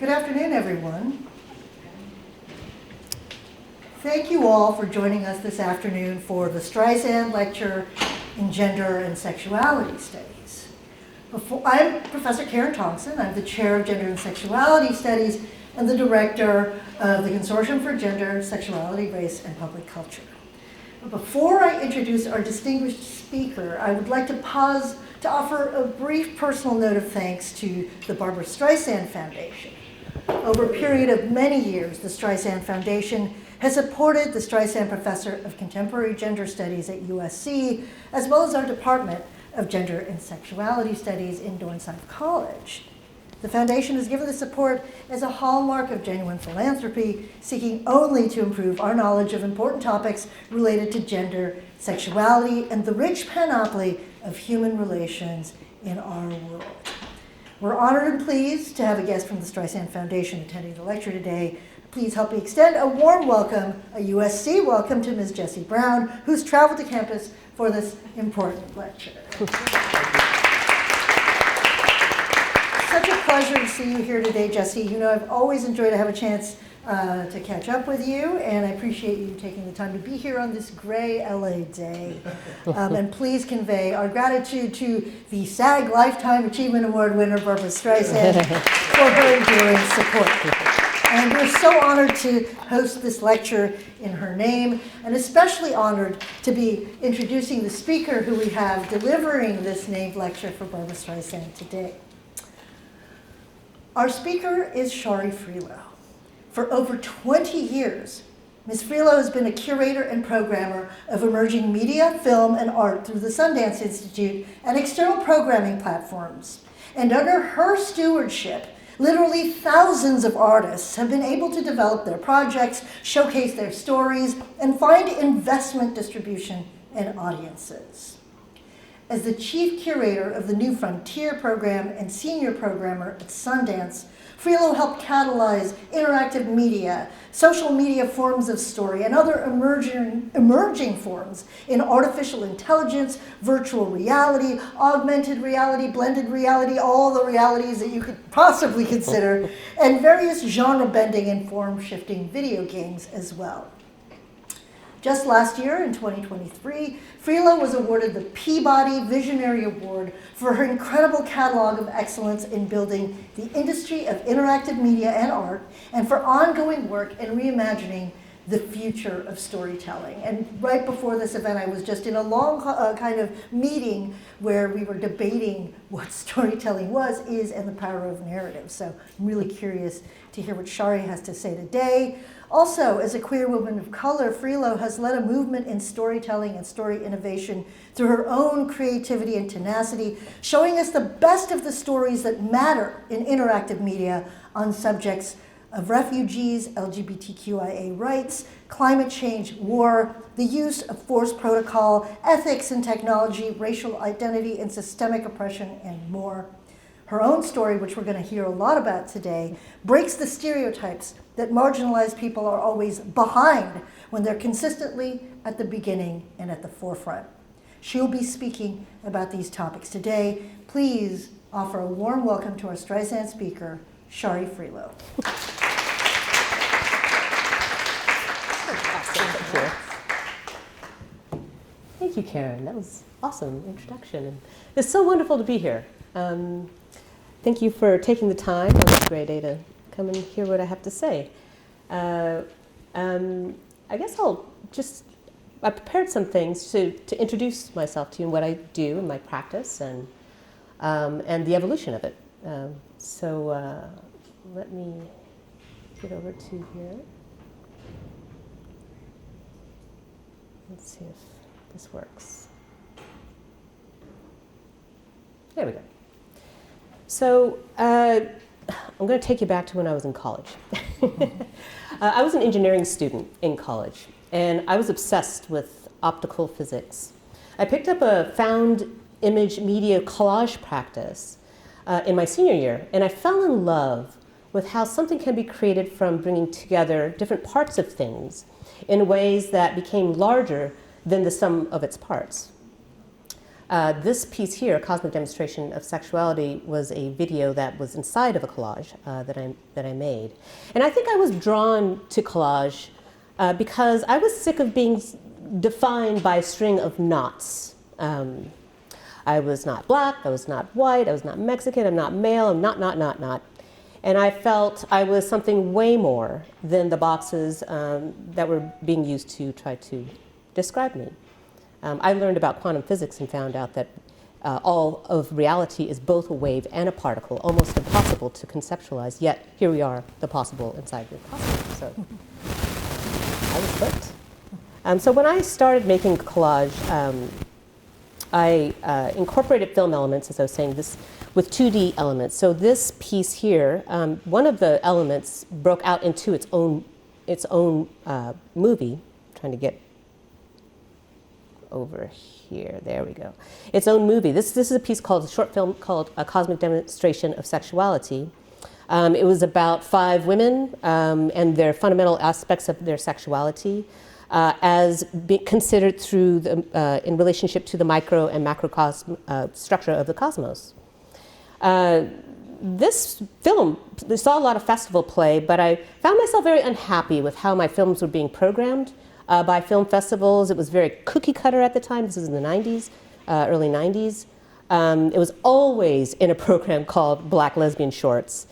Good afternoon, everyone. Thank you all for joining us this afternoon for the Streisand Lecture in Gender and Sexuality Studies. I'm Professor Karen Tongson. I'm the Chair of Gender and Sexuality Studies and the Director of the Consortium for Gender, Sexuality, Race, and Public Culture. Before I introduce our distinguished speaker, I would like to pause to offer a brief personal note of thanks to the Barbra Streisand Foundation. Over a period of many years, the Streisand Foundation has supported the Streisand Professor of Contemporary Gender Studies at USC, as well as our Department of Gender and Sexuality Studies in Dornsife College. The foundation has given the support as a hallmark of genuine philanthropy, seeking only to improve our knowledge of important topics related to gender, sexuality, and the rich panoply of human relations in our world. We're honored and pleased to have a guest from the Streisand Foundation attending the lecture today. Please help me extend a warm welcome, a USC welcome to Ms. Jessie Brown, who's traveled to campus for this important lecture. Such a pleasure to see you here today, Jessie. You know, I've always enjoyed to have a chance to catch up with you, and I appreciate you taking the time to be here on this gray LA day. And please convey our gratitude to the SAG Lifetime Achievement Award winner, Barbra Streisand, for her enduring support. And we're so honored to host this lecture in her name, and especially honored to be introducing the speaker who we have delivering this named lecture for Barbra Streisand today. Our speaker is Shari Frilot. For over 20 years, Ms. Frilot has been a curator and programmer of emerging media, film, and art through the Sundance Institute and external programming platforms. And under her stewardship, literally thousands of artists have been able to develop their projects, showcase their stories, and find investment, distribution, and audiences. As the chief curator of the New Frontier program and senior programmer at Sundance, Frilot helped catalyze interactive media, social media forms of story, and other emerging forms in artificial intelligence, virtual reality, augmented reality, blended reality, all the realities that you could possibly consider, and various genre-bending and form-shifting video games as well. Just last year, in 2023, Frilot was awarded the Peabody Visionary Award for her incredible catalog of excellence in building the industry of interactive media and art, and for ongoing work in reimagining the future of storytelling. And right before this event, I was just in a long kind of meeting where we were debating what storytelling was, is, and the power of narrative. So I'm really curious to hear what Shari has to say today. Also, as a queer woman of color, Frilot has led a movement in storytelling and story innovation through her own creativity and tenacity, showing us the best of the stories that matter in interactive media on subjects of refugees, LGBTQIA rights, climate change, war, the use of force protocol, ethics and technology, racial identity and systemic oppression, and more. Her own story, which we're going to hear a lot about today, breaks the stereotypes that marginalized people are always behind when they're consistently at the beginning and at the forefront. She'll be speaking about these topics today. Please offer a warm welcome to our Streisand speaker, Shari Frilot. Thank you, Karen. That was awesome introduction. It's so wonderful to be here. Thank you for taking the time on this great day to come and hear what I have to say. I guess I prepared some things to introduce myself to you and what I do in my practice and the evolution of it. Let me get over to here. Let's see if this works. There we go. So I'm going to take you back to when I was in college. I was an engineering student in college, and I was obsessed with optical physics. I picked up a found image media collage practice in my senior year, and I fell in love with how something can be created from bringing together different parts of things in ways that became larger than the sum of its parts. This piece here, Cosmic Demonstration of Sexuality, was a video that was inside of a collage that I made. And I think I was drawn to collage because I was sick of being defined by a string of knots. I was not black, I was not white, I was not Mexican, I'm not male, I'm not. And I felt I was something way more than the boxes that were being used to try to describe me. I learned about quantum physics and found out that all of reality is both a wave and a particle, almost impossible to conceptualize, yet here we are, the possible inside the possible. So I was hooked. So when I started making collage, I incorporated film elements, as I was saying, this with 2D elements. So this piece here, one of the elements broke out into its own movie. I'm trying to get over here. There we go. Its own movie. This is a piece called a short film called A Cosmic Demonstration of Sexuality. It was about 5 women and their fundamental aspects of their sexuality as considered through in relationship to the micro and macrocosm structure of the cosmos. This film, I saw a lot of festival play, but I found myself very unhappy with how my films were being programmed by film festivals. It was very cookie cutter at the time. This is in the 90s, early 90s. It was always in a program called Black Lesbian Shorts,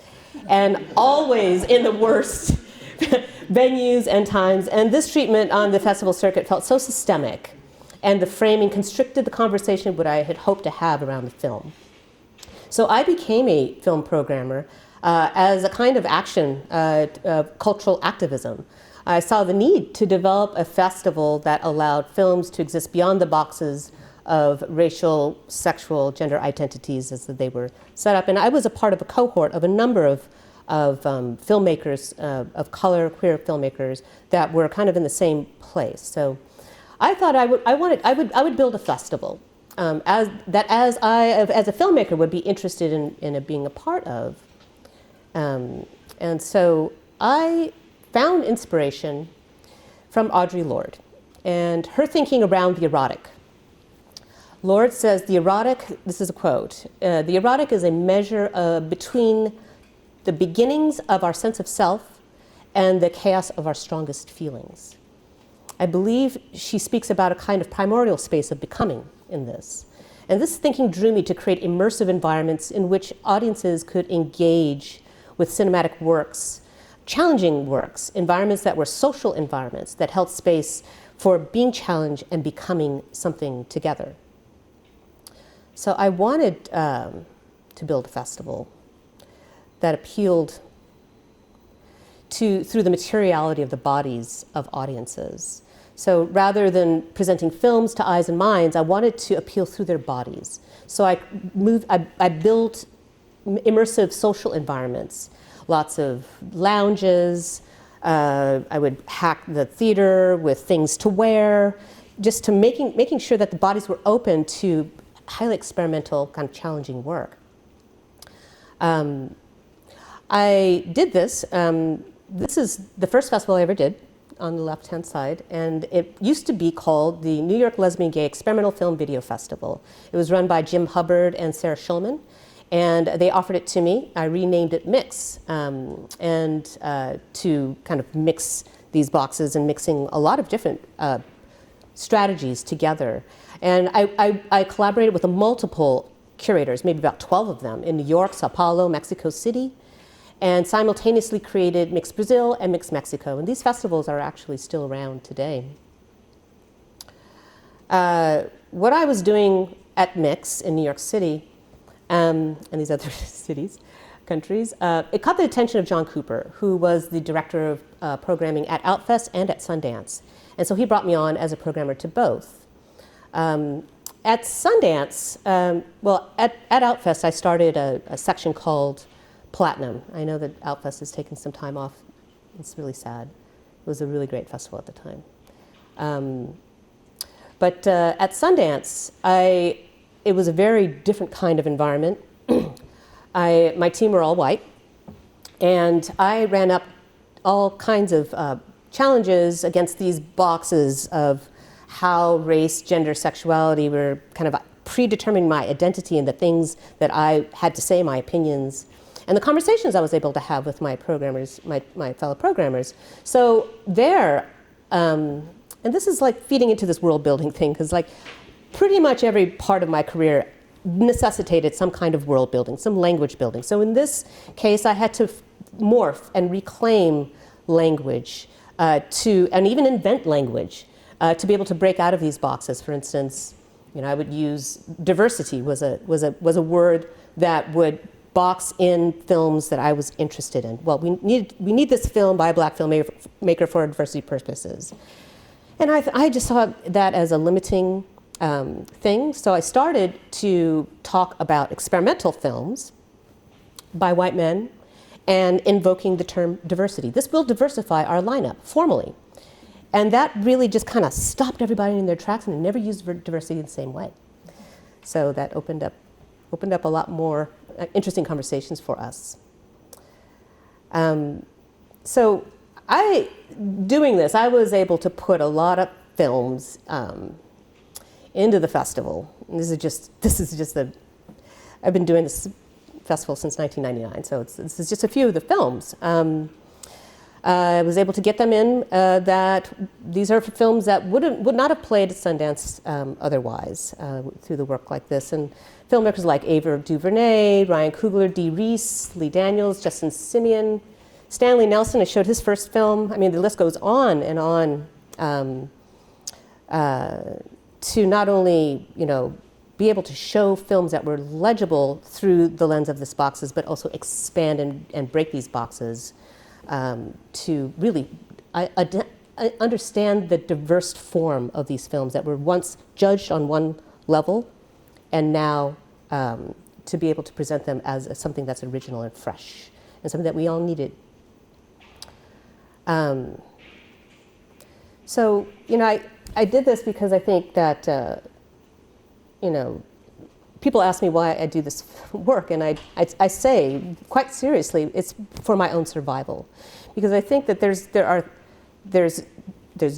and always in the worst venues and times. And this treatment on the festival circuit felt so systemic, and the framing constricted the conversation what I had hoped to have around the film. So I became a film programmer as a kind of action, cultural activism. I saw the need to develop a festival that allowed films to exist beyond the boxes of racial, sexual, gender identities as they were set up. And I was a part of a cohort of a number of filmmakers of color, queer filmmakers that were kind of in the same place. So I thought I would build a festival as a filmmaker would be interested in being a part of. And so I found inspiration from Audre Lorde and her thinking around the erotic. Lorde says the erotic, this is a quote, the erotic is a measure between the beginnings of our sense of self and the chaos of our strongest feelings. I believe she speaks about a kind of primordial space of becoming in this. And this thinking drew me to create immersive environments in which audiences could engage with cinematic works, challenging works, environments that were social environments that held space for being challenged and becoming something together. So I wanted to build a festival that appealed through the materiality of the bodies of audiences. So rather than presenting films to eyes and minds, I wanted to appeal through their bodies. So I built immersive social environments, lots of lounges. I would hack the theater with things to wear, just to making sure that the bodies were open to highly experimental, kind of challenging work. I did this. This is the first festival I ever did on the left-hand side, and it used to be called the New York Lesbian Gay Experimental Film Video Festival. It was run by Jim Hubbard and Sarah Schulman, and they offered it to me. I renamed it Mix, and to kind of mix these boxes and mixing a lot of different strategies together. And I collaborated with multiple curators, maybe about 12 of them, in New York, Sao Paulo, Mexico City, and simultaneously created Mix Brazil and Mix Mexico. And these festivals are actually still around today. What I was doing at Mix in New York City, and these other countries, it caught the attention of John Cooper, who was the director of programming at Outfest and at Sundance. And so he brought me on as a programmer to both. At Sundance, at Outfest, I started a section called Platinum. I know that Outfest has taken some time off. It's really sad. It was a really great festival at the time. But at Sundance, it was a very different kind of environment. My team were all white, and I ran up all kinds of challenges against these boxes of how race, gender, sexuality were kind of predetermining my identity and the things that I had to say, my opinions, and the conversations I was able to have with my programmers, my fellow programmers. So there, and this is like feeding into this world building thing, because like pretty much every part of my career necessitated some kind of world building, some language building. So in this case, I had to morph and reclaim language and even invent language to be able to break out of these boxes. For instance, I would use diversity was a word that would box in films that I was interested in. Well, we need this film by a black filmmaker for diversity purposes. And I just saw that as a limiting thing. So I started to talk about experimental films by white men and invoking the term diversity. This will diversify our lineup formally. And that really just kind of stopped everybody in their tracks, and never used diversity in the same way. So that opened up a lot more interesting conversations for us. So doing this, I was able to put a lot of films into the festival. And I've been doing this festival since 1999, so this is just a few of the films. I was able to get them in. These are films that would not have played at Sundance otherwise through the work like this. And filmmakers like Ava DuVernay, Ryan Coogler, Dee Reese, Lee Daniels, Justin Simeon, Stanley Nelson. I showed his first film. I mean, the list goes on and on. To not only be able to show films that were legible through the lens of these boxes, but also expand and break these boxes. To really understand the diverse form of these films that were once judged on one level, and now to be able to present them as something that's original and fresh, and something that we all needed. So, I did this because I think that, people ask me why I do this work, and I say quite seriously, it's for my own survival, because I think that there's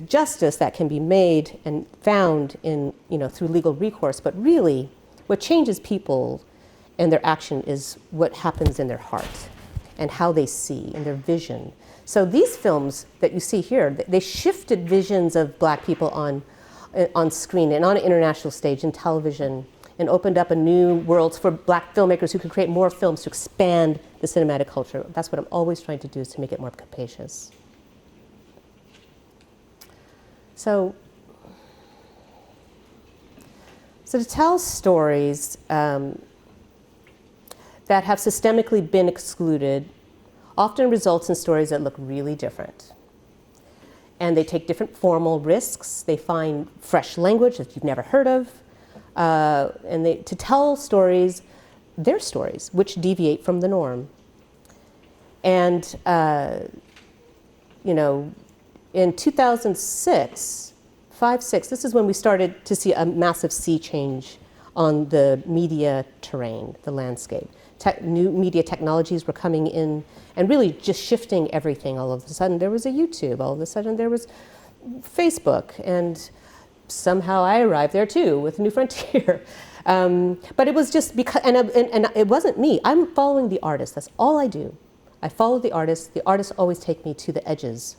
justice that can be made and found in through legal recourse, but really, what changes people and their action is what happens in their heart and how they see and their vision. So these films that you see here, they shifted visions of black people on screen and on an international stage in television, and opened up a new world for black filmmakers who could create more films to expand the cinematic culture. That's what I'm always trying to do, is to make it more capacious. So to tell stories that have systemically been excluded often results in stories that look really different. And they take different formal risks. They find fresh language that you've never heard of. And to tell stories, their stories, which deviate from the norm. And, in 2006, 5-6, this is when we started to see a massive sea change on the media terrain, the landscape. New media technologies were coming in and really just shifting everything. All of a sudden there was a YouTube, all of a sudden there was Facebook, and somehow I arrived there too with New Frontier. But it was just because, and it wasn't me. I'm following the artist. That's all I do. I follow the artist. The artists always take me to the edges,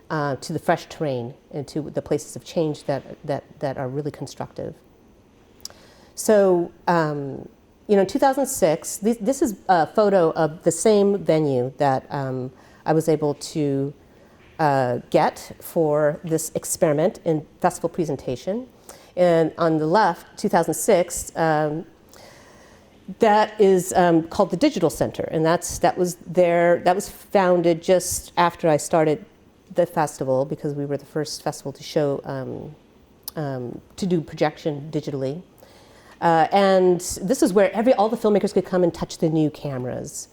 to the fresh terrain, and to the places of change that are really constructive. So, in 2006, this is a photo of the same venue that I was able to get for this experiment in festival presentation. And on the left, 2006, that is called the Digital Center, and that was founded just after I started the festival, because we were the first festival to show to do projection digitally. And this is where all the filmmakers could come and touch the new cameras.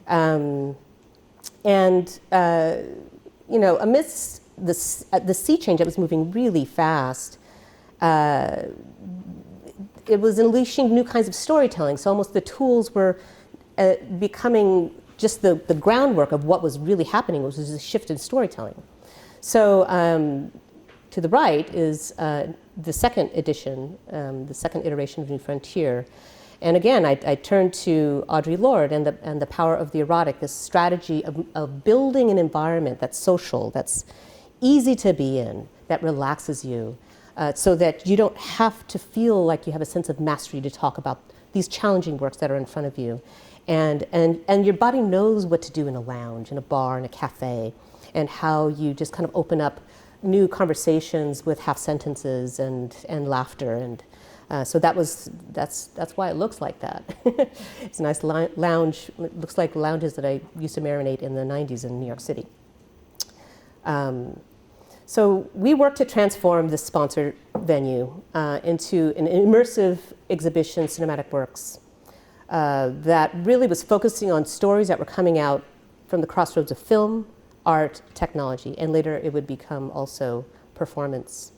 Amidst the sea change that was moving really fast, it was unleashing new kinds of storytelling. So almost the tools were becoming just the groundwork of what was really happening, which was a shift in storytelling. So to the right is the second edition, the second iteration of New Frontier. And again, I turned to Audre Lorde and the power of the erotic, this strategy of building an environment that's social, that's easy to be in, that relaxes you, so that you don't have to feel like you have a sense of mastery to talk about these challenging works that are in front of you. And your body knows what to do in a lounge, in a bar, in a cafe, and how you just kind of open up new conversations with half sentences and laughter. And so that's why it looks like that. It's a nice lounge. It looks like lounges that I used to marinate in the 90s in New York City. So we worked to transform this sponsored venue into an immersive exhibition, cinematic works, that really was focusing on stories that were coming out from the crossroads of film, art, technology, and later it would become also performance.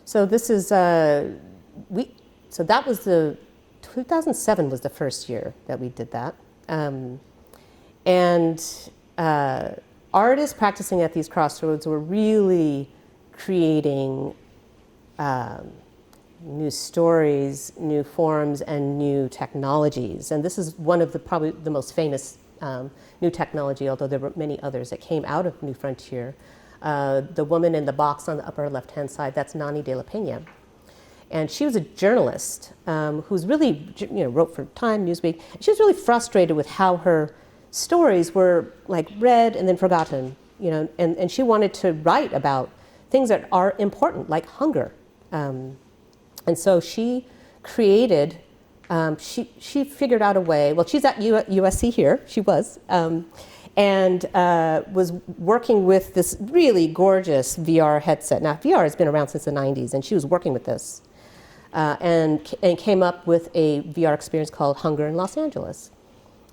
So this is, so that was 2007 was the first year that we did that. Artists practicing at these crossroads were really creating new stories, new forms, and new technologies. And this is one of probably the most famous new technology, although there were many others that came out of New Frontier. The woman in the box on the upper left-hand side, that's Nani de la Peña. And she was a journalist who's really, wrote for Time, Newsweek. She was really frustrated with how her stories were like read and then forgotten, and she wanted to write about things that are important, like hunger. And so she created, she figured out a way, well, she's at USC here, she was working with this really gorgeous VR headset. Now, VR has been around since the 90s, and she was working with this and came up with a VR experience called Hunger in Los Angeles.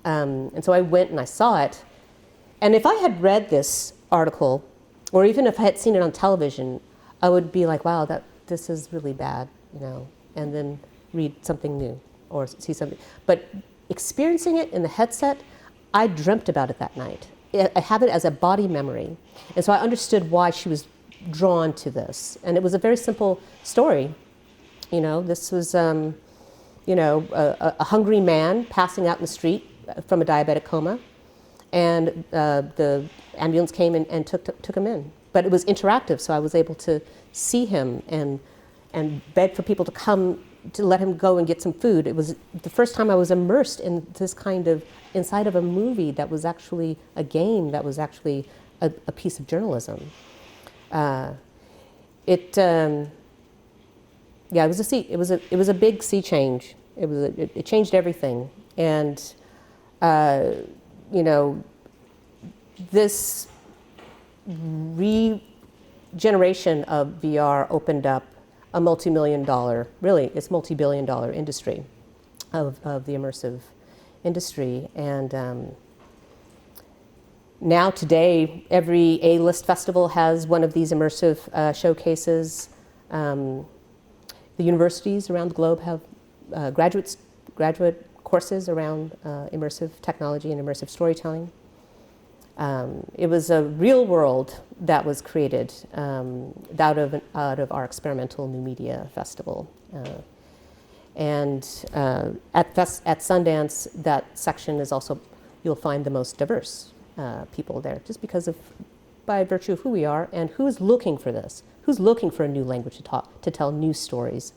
And so I went and I saw it. And if I had read this article, or even if I had seen it on television, I would be like, wow, this is really bad, and then read something new or see something. But experiencing it in the headset, I dreamt about it that night. I have it as a body memory. And so I understood why she was drawn to this. And it was a very simple story. This was, a hungry man passing out in the street from a diabetic coma. And the ambulance came and took him in. But it was interactive, so I was able to see him and beg for people to come to let him go and get some food. It was the first time I was immersed in this kind of, inside of a movie that was actually a game, that was actually a piece of journalism. It was a big sea change. It changed everything. And this regeneration of VR opened up a multi-billion-dollar industry of the immersive industry. And now today, every A-list festival has one of these immersive showcases. The universities around the globe have graduate courses around immersive technology and immersive storytelling. It was a real world that was created out of our experimental new media festival. At Sundance, that section is also, you'll find the most diverse people there, just by virtue of who we are and who's looking for this, who's looking for a new language to tell new stories.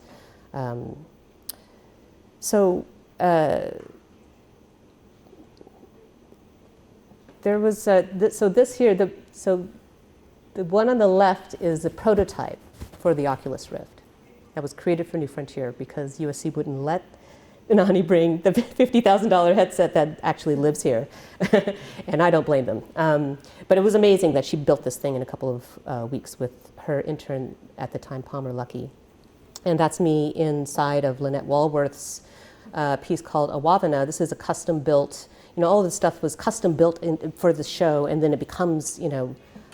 There was the one on the left is the prototype for the Oculus Rift that was created for New Frontier because USC wouldn't let Nani bring the $50,000 headset that actually lives here, and I don't blame them. But it was amazing that she built this thing in a couple of weeks with her intern at the time, Palmer Luckey, and that's me inside of Lynette Walworth's piece called Awavana. This is a custom-built. All of this stuff was custom built for the show, and then it becomes,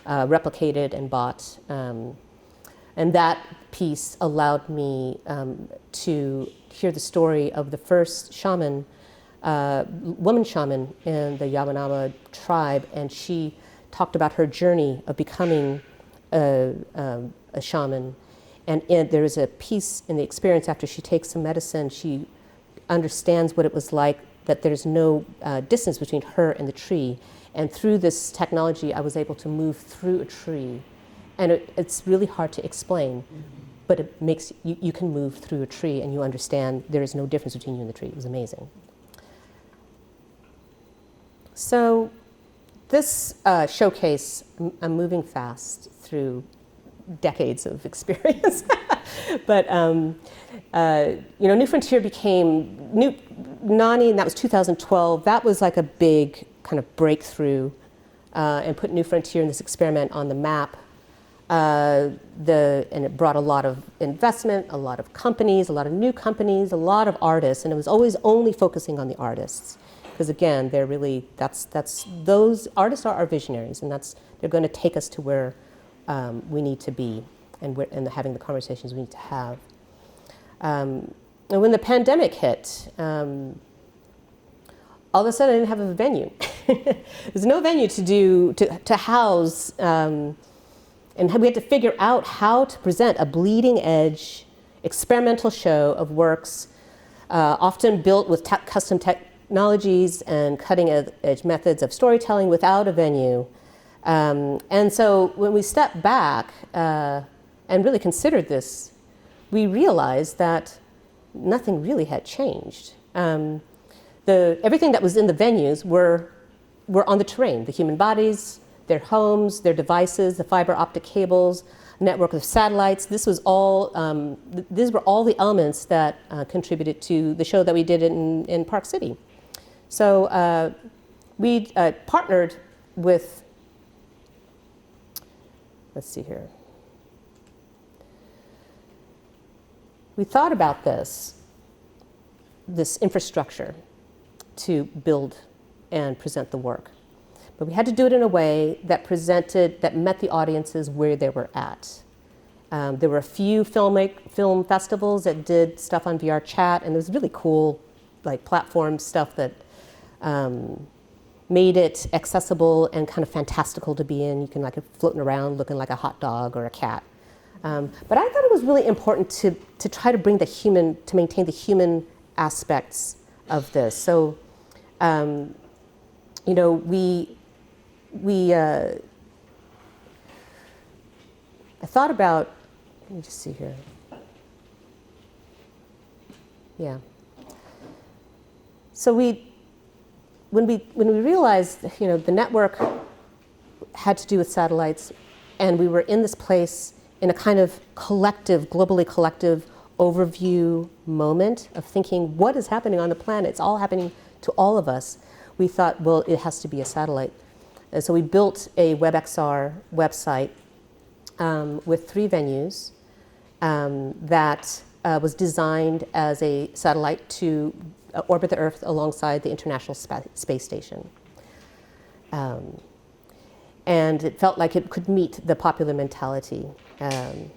replicated and bought. And that piece allowed me to hear the story of the first shaman, woman shaman in the Yamanama tribe, and she talked about her journey of becoming a shaman And there is a piece in the experience after she takes some medicine, she understands what it was like, that there's no distance between her and the tree. And through this technology, I was able to move through a tree. And it's really hard to explain, but it makes, you can move through a tree and you understand there is no difference between you and the tree. It was amazing. So this showcase, I'm moving fast through decades of experience. But New Frontier became Nani, and that was 2012. That was like a big kind of breakthrough, and put New Frontier and this experiment on the map. And it brought a lot of investment, a lot of companies, a lot of new companies, a lot of artists, and it was always only focusing on the artists. Because again, they're really, those artists are our visionaries, and they're going to take us to where we need to be, and having the conversations we need to have. And when the pandemic hit, all of a sudden I didn't have a venue. There's no venue to house, and we had to figure out how to present a bleeding edge experimental show of works, often built with custom technologies and cutting edge methods of storytelling without a venue. And so when we stepped back and really considered this, we realized that nothing really had changed. Everything that was in the venues were on the terrain, the human bodies, their homes, their devices, the fiber optic cables, network of satellites. This was all, these were all the elements that contributed to the show that we did in Park City. So we partnered with, let's see here. We thought about this infrastructure to build and present the work. But we had to do it in a way that met the audiences where they were at. There were a few film festivals that did stuff on VR chat, and it was really cool, like platform stuff that made it accessible and kind of fantastical to be in. You can like floating around looking like a hot dog or a cat. But I thought it was really important to try to bring to maintain the human aspects of this. So, I thought about, let me just see here. Yeah. So when we realized, the network had to do with satellites, and we were in this place in a kind of globally collective overview moment of thinking, what is happening on the planet? It's all happening to all of us. We thought, well, it has to be a satellite. And so we built a WebXR website with 3 venues that was designed as a satellite to orbit the Earth alongside the International Space Station. And it felt like it could meet the popular mentality. And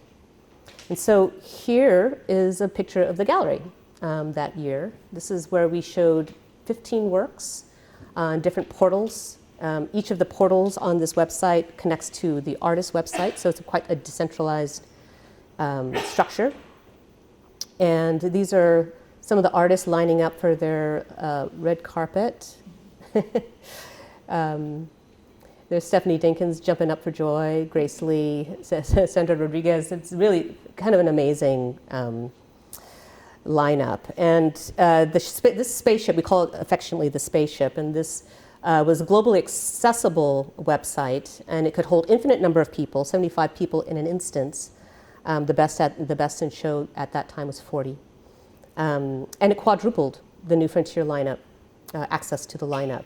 so here is a picture of the gallery that year. This is where we showed 15 works on different portals. Each of the portals on this website connects to the artist's website, so it's quite a decentralized structure. And these are some of the artists lining up for their red carpet. There's Stephanie Dinkins jumping up for joy, Grace Lee, Sandra Rodriguez. It's really kind of an amazing lineup. And this spaceship, we call it affectionately the spaceship, and this was a globally accessible website, and it could hold infinite number of people, 75 people in an instance. The best in show at that time was 40. And it quadrupled the New Frontier lineup, access to the lineup.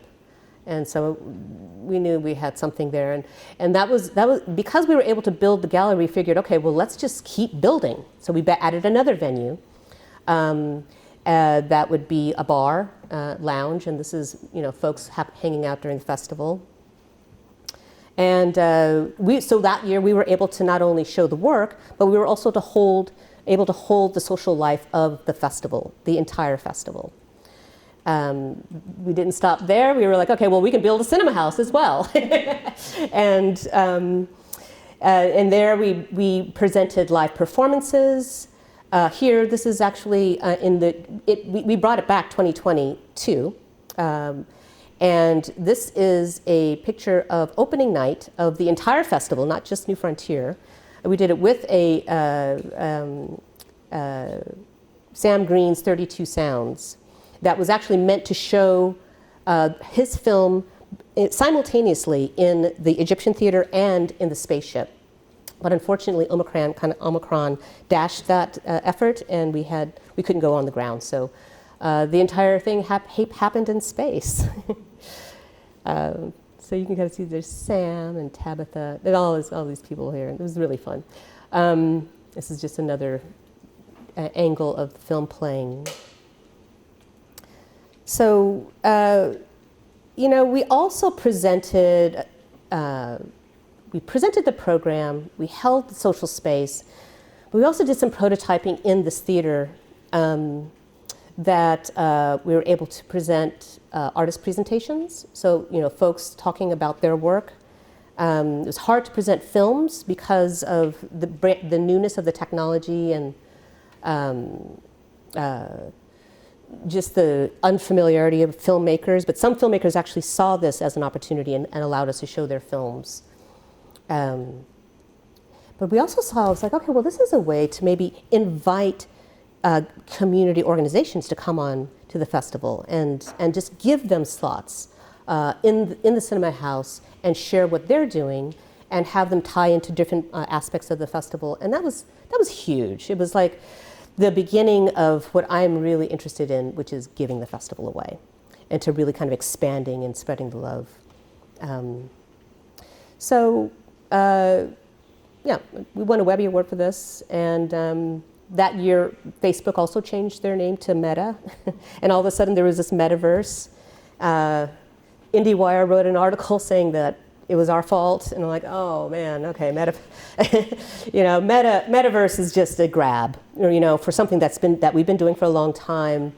And so we knew we had something there. And that was because we were able to build the gallery, we figured, okay, well, let's just keep building. So we added another venue. That would be a bar, lounge, and this is, folks hanging out during the festival. And so that year we were able to not only show the work, but we were also able to hold the social life of the festival, the entire festival. We didn't stop there. We were like, okay, well, we can build a cinema house as well. And And there we presented live performances. Here, this is actually we brought it back 2022. And this is a picture of opening night of the entire festival, not just New Frontier. We did it with Sam Green's 32 Sounds that was actually meant to show his film simultaneously in the Egyptian theater and in the spaceship. But unfortunately, Omicron dashed that effort, and we couldn't go on the ground. So the entire thing happened in space. So you can kind of see there's Sam and Tabitha and all these people here. It was really fun. This is just another angle of the film playing. So, we also presented, the program, we held the social space, but we also did some prototyping in this theater that we were able to present artist presentations. So, folks talking about their work. It was hard to present films because of the newness of the technology and just the unfamiliarity of filmmakers, but some filmmakers actually saw this as an opportunity and allowed us to show their films. But we also saw, it's like, okay, well, this is a way to maybe invite community organizations to come on to the festival and just give them slots in the cinema house and share what they're doing and have them tie into different aspects of the festival. And that was huge. It was like the beginning of what I'm really interested in, which is giving the festival away and to really kind of expanding and spreading the love. We won a Webby Award for this, and that year Facebook also changed their name to Meta, and all of a sudden there was this metaverse. IndieWire wrote an article saying that it was our fault, and I'm like, oh man, okay, metaverse is just a grab, for something that we've been doing for a long time.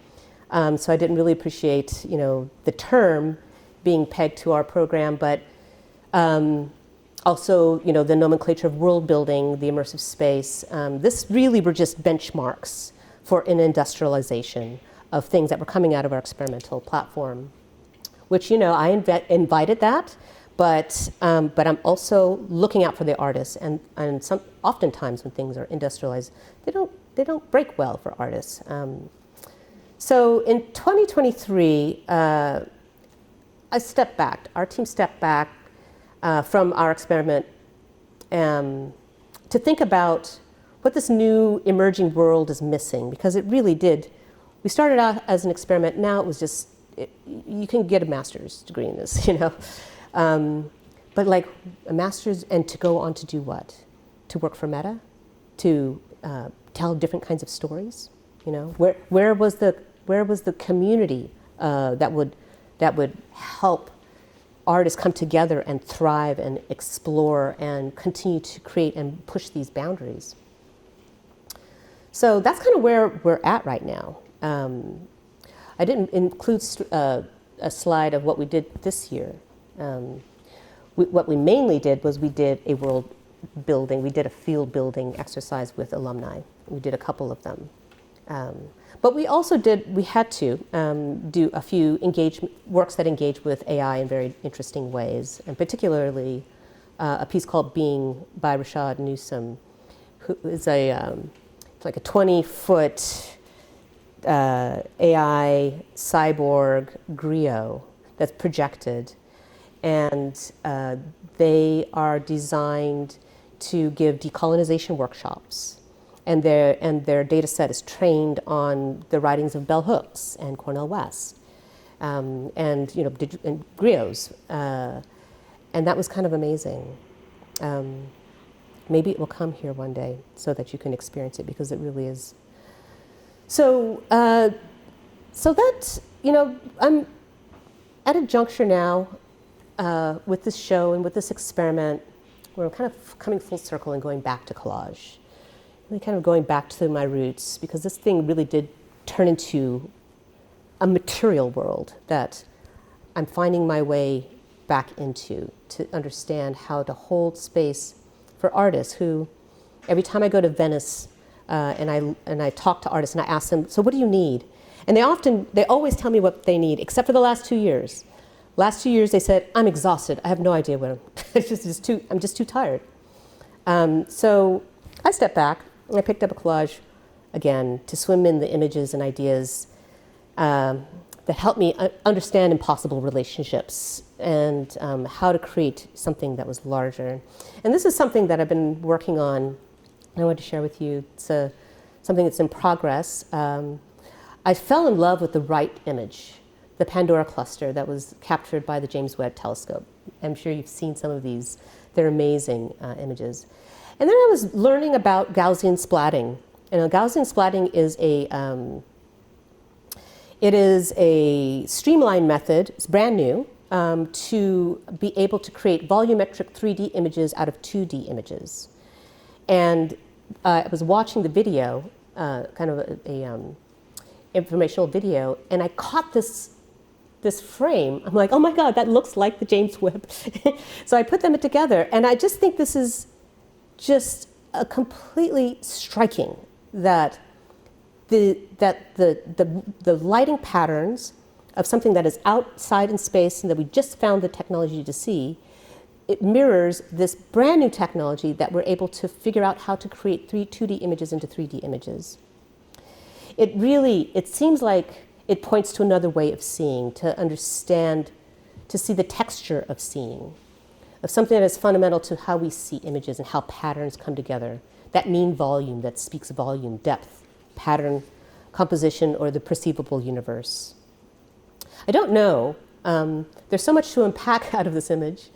So I didn't really appreciate, the term being pegged to our program, but also, the nomenclature of world building, the immersive space. This really were just benchmarks for an industrialization of things that were coming out of our experimental platform, which, I invited that. But I'm also looking out for the artists, and oftentimes when things are industrialized, they don't break well for artists. So in 2023, I stepped back. Our team stepped back from our experiment to think about what this new emerging world is missing, because it really did. We started out as an experiment. Now it was just you can get a master's degree in this, but like a master's, and to go on to do what? To work for Meta, to tell different kinds of stories. Where was the community that would help artists come together and thrive and explore and continue to create and push these boundaries? So that's kind of where we're at right now. I didn't include a slide of what we did this year. What we mainly did was we did a world building, we did a field building exercise with alumni. We did a couple of them. But we also had to do a few works that engage with AI in very interesting ways, and particularly a piece called Being by Rashad Newsom, who is like a 20-foot AI cyborg griot that's projected. And they are designed to give decolonization workshops. And their data set is trained on the writings of Bell Hooks and Cornel West, and griots. And that was kind of amazing. Maybe it will come here one day so that you can experience it, because it really is. So that, I'm at a juncture now with this show and with this experiment, where I'm kind of coming full circle and going back to collage. Really kind of going back to my roots, because this thing really did turn into a material world that I'm finding my way back into, to understand how to hold space for artists who, every time I go to Venice and I talk to artists and I ask them, so what do you need? And they always tell me what they need, except for the last 2 years. Last 2 years they said, I'm exhausted. I have no idea what I'm just too tired. So I stepped back and I picked up a collage again to swim in the images and ideas that help me understand impossible relationships and how to create something that was larger. And this is something that I've been working on, and I wanted to share with you. It's something that's in progress. I fell in love with the right image, the Pandora cluster that was captured by the James Webb Telescope. I'm sure you've seen some of these. They're amazing images. And then I was learning about Gaussian splatting. Gaussian splatting is a streamlined method. It's brand new to be able to create volumetric 3D images out of 2D images. And I was watching the video, kind of a informational video, and I caught this frame. I'm like, oh my God, that looks like the James Webb. So I put them together, and I just think this is just a completely striking that the lighting patterns of something that is outside in space and that we just found the technology to see, it mirrors this brand new technology that we're able to figure out how to create 2D images into 3D images. It seems like it points to another way of seeing, to understand, to see the texture of seeing, of something that is fundamental to how we see images and how patterns come together. That mean volume that speaks volume, depth, pattern, composition, or the perceivable universe. I don't know. There's so much to unpack out of this image.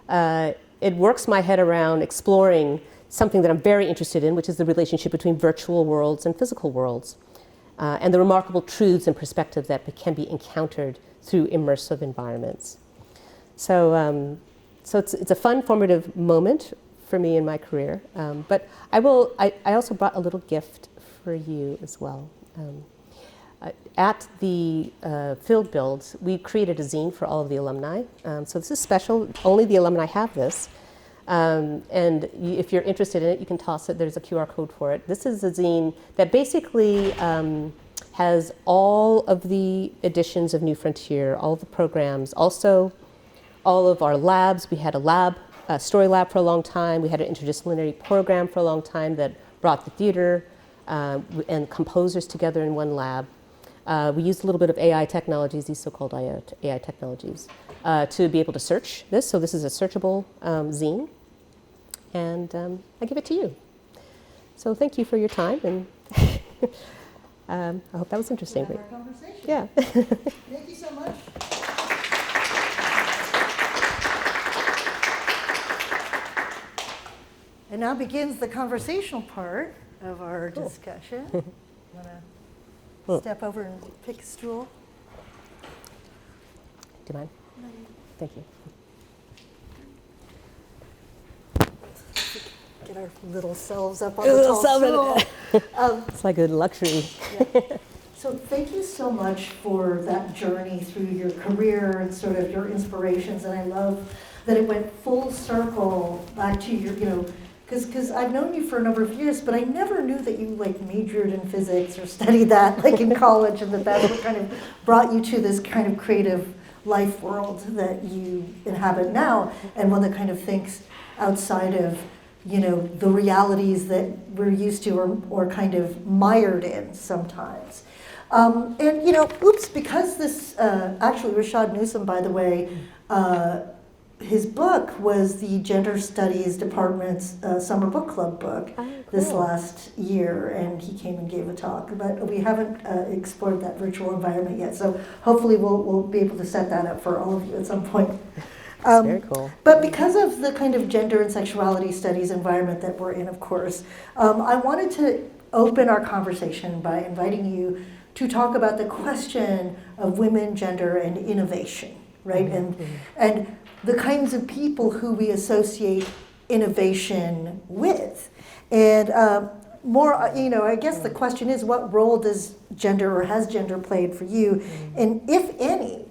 It works my head around exploring something that I'm very interested in, which is the relationship between virtual worlds and physical worlds, and the remarkable truths and perspectives that can be encountered through immersive environments. So it's a fun, formative moment for me in my career. But I also brought a little gift for you as well. At the field builds, we created a zine for all of the alumni. So this is special. Only the alumni have this. And if you're interested in it, you can toss it. There's a QR code for it. This is a zine that basically has all of the editions of New Frontier, all of the programs, also all of our labs. We had a story lab for a long time. We had an interdisciplinary program for a long time that brought the theater and composers together in one lab. We used a little bit of AI technologies, these so-called AI technologies, to be able to search this. So this is a searchable zine, and I give it to you. So thank you for your time, and I hope that was interesting. Our conversation. Yeah. Thank you so much. And now begins the conversational part of our discussion. Want to step over and pick a stool? Do you mind? No. Thank you. Get our little selves up on the tall stool. It's like a luxury. Yeah. So thank you so much for that journey through your career and sort of your inspirations. And I love that it went full circle back to your, because I've known you for a number of years, but I never knew that you majored in physics or studied that in college, and that's what kind of brought you to this kind of creative life world that you inhabit now, and one that kind of thinks outside of the realities that we're used to or kind of mired in sometimes. Because this actually Rashad Newsom, by the way, his book was the Gender Studies Department's Summer Book Club book this last year, and he came and gave a talk. But we haven't explored that virtual environment yet, so hopefully we'll be able to set that up for all of you at some point. Very cool. But because of the kind of gender and sexuality studies environment that we're in, of course, I wanted to open our conversation by inviting you to talk about the question of women, gender, and innovation, right? Mm-hmm. And the kinds of people who we associate innovation with. And I guess the question is, what role does gender or has gender played for you? And if any,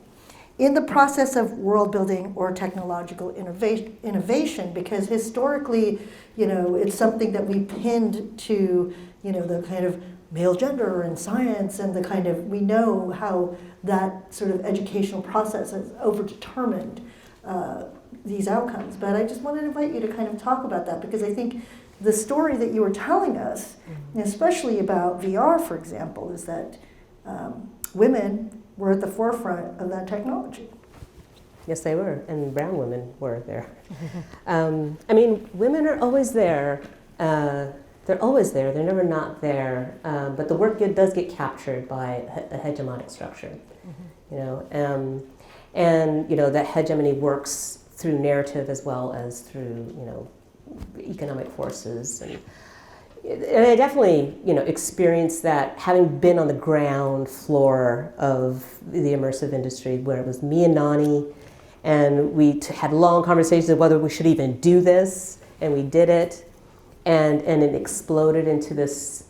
in the process of world building or technological innovation, because historically, it's something that we pinned to, the kind of male gender and science and the kind of, we know how that sort of educational process has overdetermined these outcomes. But I just wanted to invite you to kind of talk about that, because I think the story that you were telling us, especially about VR, for example, is that women were at the forefront of that technology. Yes, they were, and brown women were there. Women are always there. They're always there. They're never not there. But the work does get captured by a hegemonic structure, and that hegemony works through narrative as well as through economic forces. And I definitely experienced that, having been on the ground floor of the immersive industry, where it was me and Nani, and we had long conversations of whether we should even do this, and we did it, and it exploded into this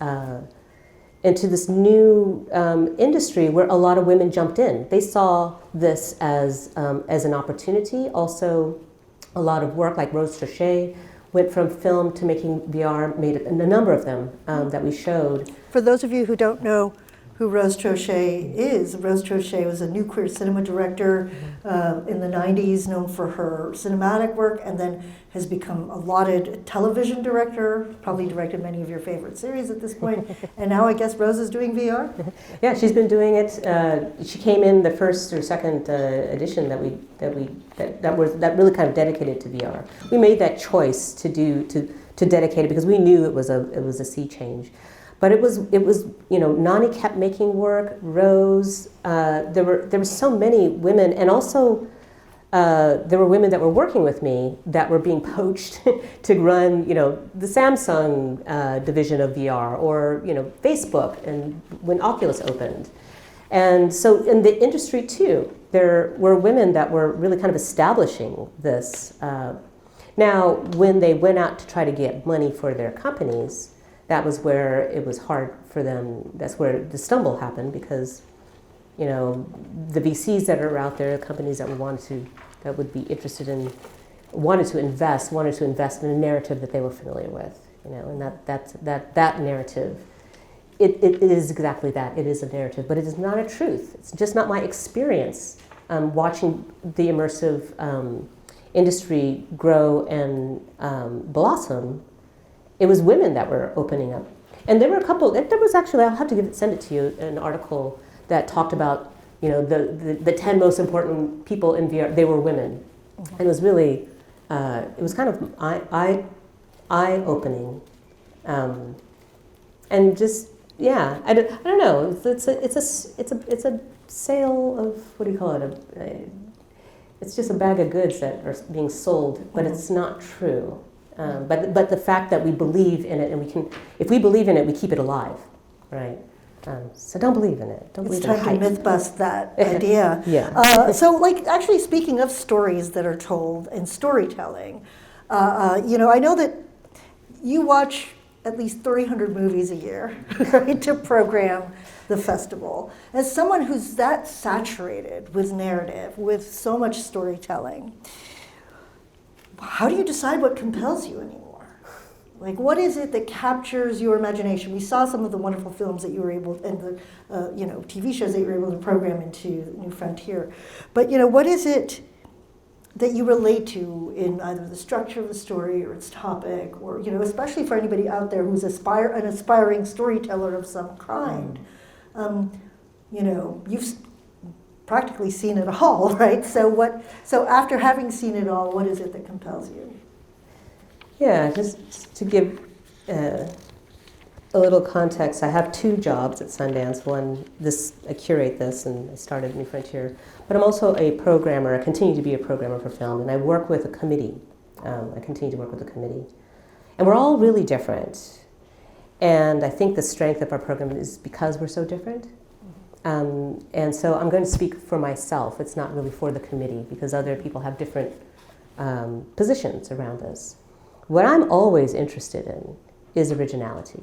new industry where a lot of women jumped in. They saw this as an opportunity. Also, a lot of work, like Rose Trochet, went from film to making VR, made a number of them that we showed. For those of you who don't know who Rose Trochet is, Rose Trochet was a new queer cinema director in the 90s, known for her cinematic work, and then has become a lauded television director, probably directed many of your favorite series at this point. And now I guess Rose is doing VR? Yeah, she's been doing it. She came in the first or second edition that really kind of dedicated to VR. We made that choice to dedicate it because we knew it was a sea change. But it was Nani kept making work. Rose, there were so many women, and also there were women that were working with me that were being poached to run the Samsung division of VR, or Facebook, and when Oculus opened. And so in the industry too, there were women that were really kind of establishing this. Now, when they went out to try to get money for their companies, that was where it was hard for them. That's where the stumble happened, because the VCs that are out there, companies that would be interested in, wanted to invest in a narrative that they were familiar with, and that narrative, it is exactly that. It is a narrative, but it is not a truth. It's just not my experience watching the immersive industry grow and blossom. It was women that were opening up. And there were a couple, there was actually, I'll have to send it to you, an article that talked about, the 10 most important people in VR. They were women. And it was really, it was kind of eye-opening. And just, yeah, I don't know. It's a sale of, what do you call it? It's just a bag of goods that are being sold, but it's not true. But the fact that we believe in it, and if we believe in it, we keep it alive, right? So don't believe in it. Don't believe in it. It's time to myth bust that idea. Yeah. So, actually speaking of stories that are told and storytelling, I know that you watch at least 300 movies a year, right, to program the festival. As someone who's that saturated with narrative, with so much storytelling, how do you decide what compels you anymore? What is it that captures your imagination? We saw some of the wonderful films that you were able, and the TV shows that you were able to program into New Frontier. But what is it that you relate to in either the structure of the story or its topic, or especially for anybody out there who's an aspiring storyteller of some kind? You've practically seen it all, right? So after having seen it all, what is it that compels you? Yeah, just to give a little context, I have 2 jobs at Sundance. One, I curate this, and I started at New Frontier. But I'm also a programmer. I continue to be a programmer for film, and I work with a committee. I continue to work with a committee. And we're all really different. And I think the strength of our program is because we're so different. And so I'm going to speak for myself. It's not really for the committee, because other people have different positions around this. What I'm always interested in is originality.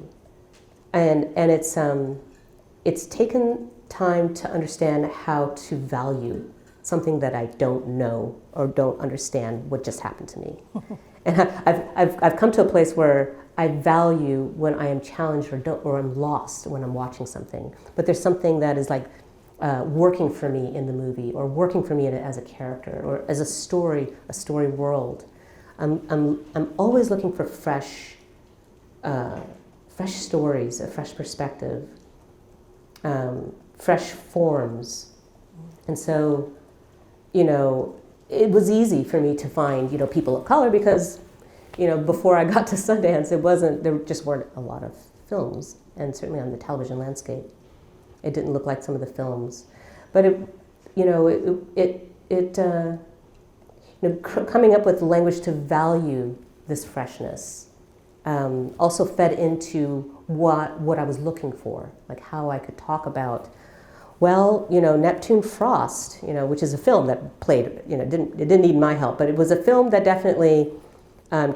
And it's taken time to understand how to value something that I don't know or don't understand what just happened to me. And I've come to a place where I value when I am challenged or I'm lost when I'm watching something. But there's something that is like working for me in the movie, or working for me as a character, or as a story world. I'm always looking for fresh stories, a fresh perspective, fresh forms. And so, it was easy for me to find, people of color because, before I got to Sundance, there just weren't a lot of films, and certainly on the television landscape, it didn't look like some of the films. But coming up with language to value this freshness also fed into what I was looking for, like how I could talk about, Neptune Frost, which is a film that played, it didn't need my help, but it was a film that definitely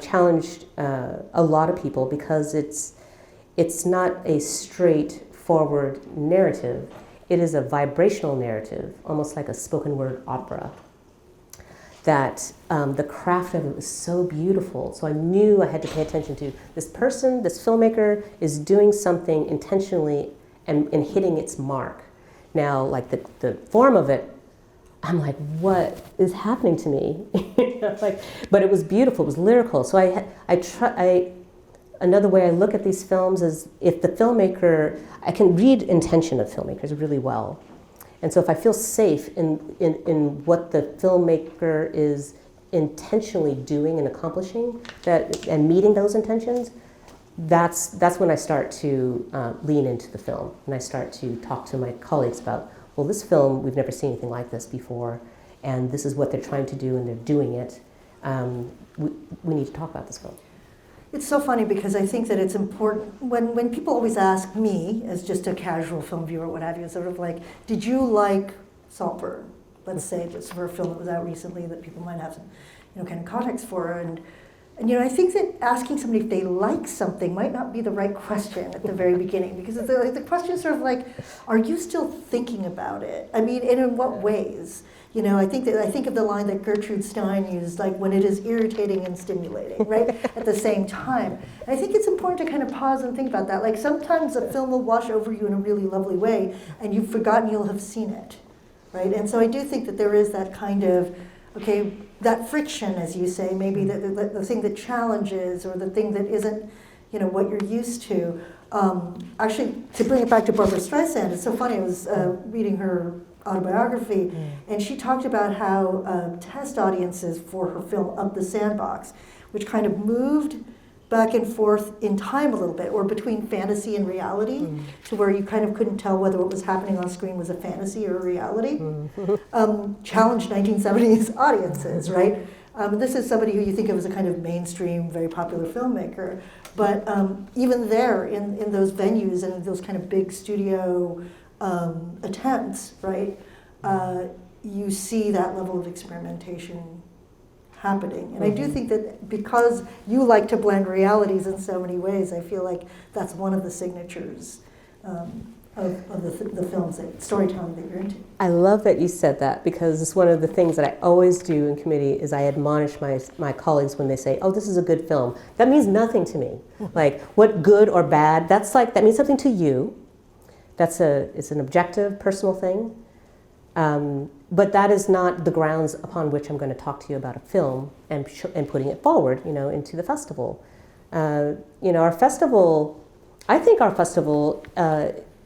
challenged a lot of people because it's not a straightforward narrative. It is a vibrational narrative, almost like a spoken word opera. That the craft of it was so beautiful. So I knew I had to pay attention to this person, this filmmaker is doing something intentionally and hitting its mark. Now, like the form of it, I'm like, what is happening to me? But it was beautiful, it was lyrical. So another way I look at these films is if the filmmaker, I can read intention of filmmakers really well. And so if I feel safe in what the filmmaker is intentionally doing and accomplishing and meeting those intentions, that's when I start to lean into the film. And I start to talk to my colleagues about, well, this film, we've never seen anything like this before, and this is what they're trying to do, and they're doing it. We need to talk about this film. It's so funny because I think that it's important when people always ask me, as just a casual film viewer or what have you, sort of like, did you like Saltburn? Let's say just for a film that was out recently that people might have some, kind of context for. And I think that asking somebody if they like something might not be the right question at the very beginning, because the question is sort of like, are you still thinking about it? I mean, and in what ways? I think of the line that Gertrude Stein used, like when it is irritating and stimulating, right? At the same time. And I think it's important to kind of pause and think about that. Like sometimes a film will wash over you in a really lovely way, and you've forgotten you'll have seen it, right? And so I do think that there is that kind of, that friction, as you say, maybe the thing that challenges, or the thing that isn't, what you're used to. Actually, to bring it back to Barbra Streisand, it's so funny. I was reading her autobiography, and she talked about how test audiences for her film Up the Sandbox, which kind of moved back and forth in time a little bit, or between fantasy and reality, to where you kind of couldn't tell whether what was happening on screen was a fantasy or a reality, challenged 1970s audiences, right? This is somebody who you think of as a kind of mainstream, very popular filmmaker, but even there, in those venues and those kind of big studio attempts, right, you see that level of experimentation happening. And I do think that because you like to blend realities in so many ways, I feel like that's one of the signatures of the films, storytelling that you're into. I love that you said that, because it's one of the things that I always do in committee is I admonish my colleagues when they say, oh, this is a good film. That means nothing to me. Like, what good or bad, that means something to you. It's an objective, personal thing. But that is not the grounds upon which I'm going to talk to you about a film and putting it forward, into the festival. Our festival, I think our festival,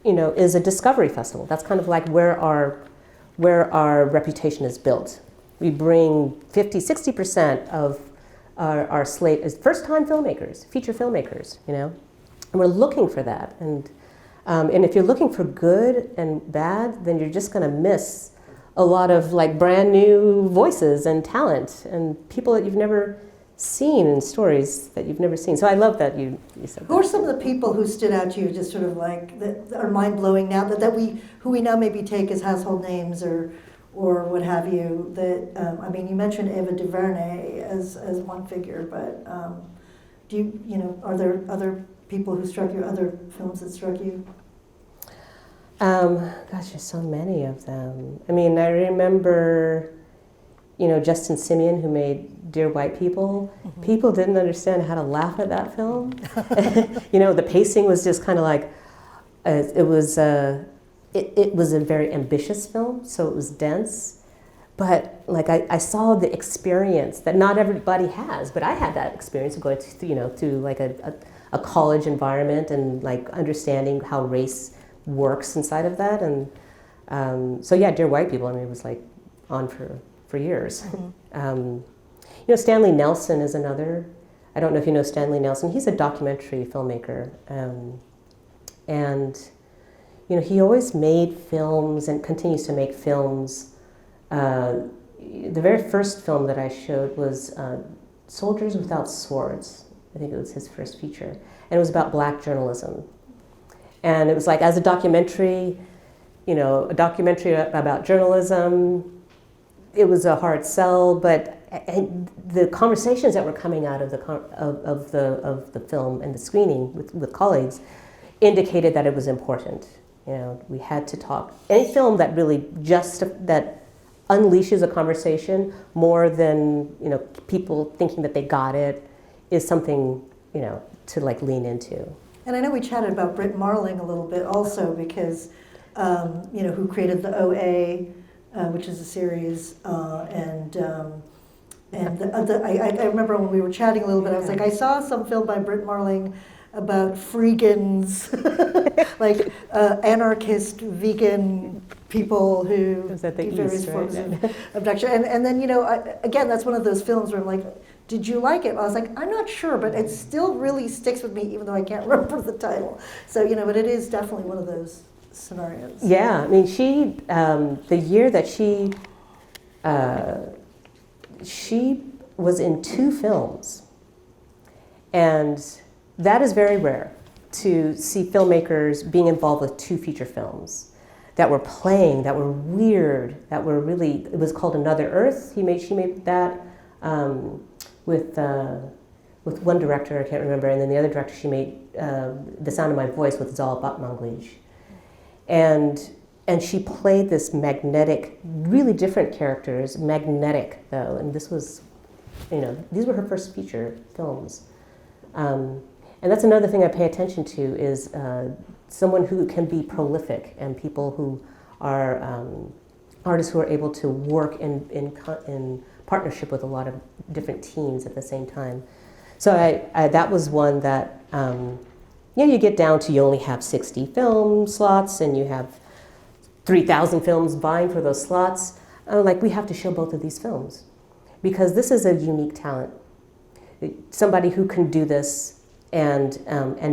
is a discovery festival. That's kind of like where our reputation is built. We bring 50-60% of our slate as first-time filmmakers, feature filmmakers, and we're looking for that. And if you're looking for good and bad, then you're just going to miss a lot of like brand new voices and talent and people that you've never seen and stories that you've never seen. So I love that you said that. Who are some of the people who stood out to you, just sort of like that are mind-blowing now, who we now maybe take as household names or what have you? That you mentioned Ava DuVernay as one figure, but are there other people who struck you, other films that struck you? Gosh, there's so many of them. I mean, I remember, Justin Simien, who made Dear White People. Mm-hmm. People didn't understand how to laugh at that film. The pacing was just kind of like, it was a very ambitious film, so it was dense. But like I saw the experience that not everybody has, but I had that experience of going to like a college environment and like understanding how race works inside of that. And so yeah, Dear White People, I mean, it was like on for years. Mm-hmm. Stanley Nelson is another. I don't know if you know Stanley Nelson. He's a documentary filmmaker. And he always made films and continues to make films. The very first film that I showed was Soldiers Without Swords. I think it was his first feature. And it was about black journalism. And it was like, as a documentary about journalism. It was a hard sell, but the conversations that were coming out of the film and the screening with colleagues indicated that it was important. We had to talk. Any film that really that unleashes a conversation more than people thinking that they got it is something to like lean into. And I know we chatted about Britt Marling a little bit also because who created the OA, which is a series, and I remember when we were chatting a little bit, I was like, I saw some film by Britt Marling about freegans, like anarchist vegan people who do various forms of abduction. And then, again, that's one of those films where I'm like, did you like it? I was like, I'm not sure, but it still really sticks with me, even though I can't remember the title. So, but it is definitely one of those scenarios. Yeah, I mean, the year that she was in 2 films, and that is very rare to see filmmakers being involved with 2 feature films that were playing, that were weird, that were really, it was called Another Earth. She made that with one director, I can't remember, and then the other director she made The Sound of My Voice with Zal Batmanglij. And she played this magnetic, really different characters, magnetic though, and this was, these were her first feature films. And that's another thing I pay attention to is someone who can be prolific and people who are artists who are able to work in partnership with a lot of different teams at the same time. So that was one that, you get down to you only have 60 film slots and you have 3,000 films vying for those slots. We have to show both of these films because this is a unique talent. Somebody who can do this and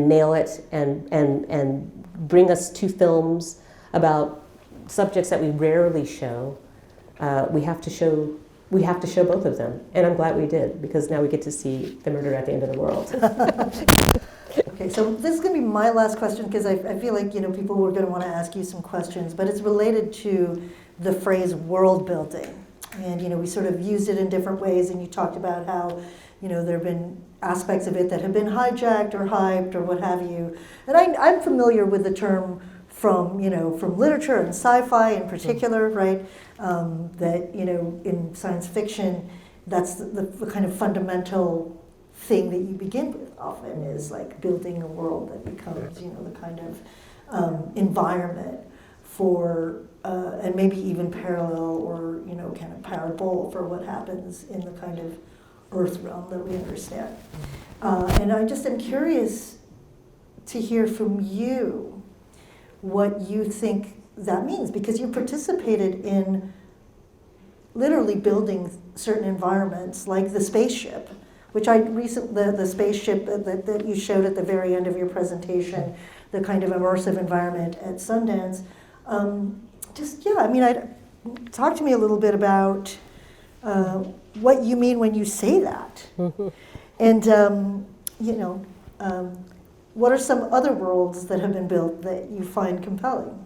nail it and bring us 2 films about subjects that we rarely show. We have to show both of them, and I'm glad we did because now we get to see the murder at the end of the world. Okay, so this is going to be my last question because I feel like people were going to want to ask you some questions, but it's related to the phrase world building, and we sort of used it in different ways, and you talked about how there have been aspects of it that have been hijacked or hyped or what have you, and I'm familiar with the term from literature and sci-fi in particular, right? That in science fiction, that's the kind of fundamental thing that you begin with often is like building a world that becomes the kind of environment for and maybe even parallel or kind of parabole for what happens in the kind of earth realm that we understand. And I just am curious to hear from you what you think that means, because you participated in literally building certain environments like the spaceship, which the spaceship that you showed at the very end of your presentation, the kind of immersive environment at Sundance. Talk to me a little bit about what you mean when you say that. And, what are some other worlds that have been built that you find compelling?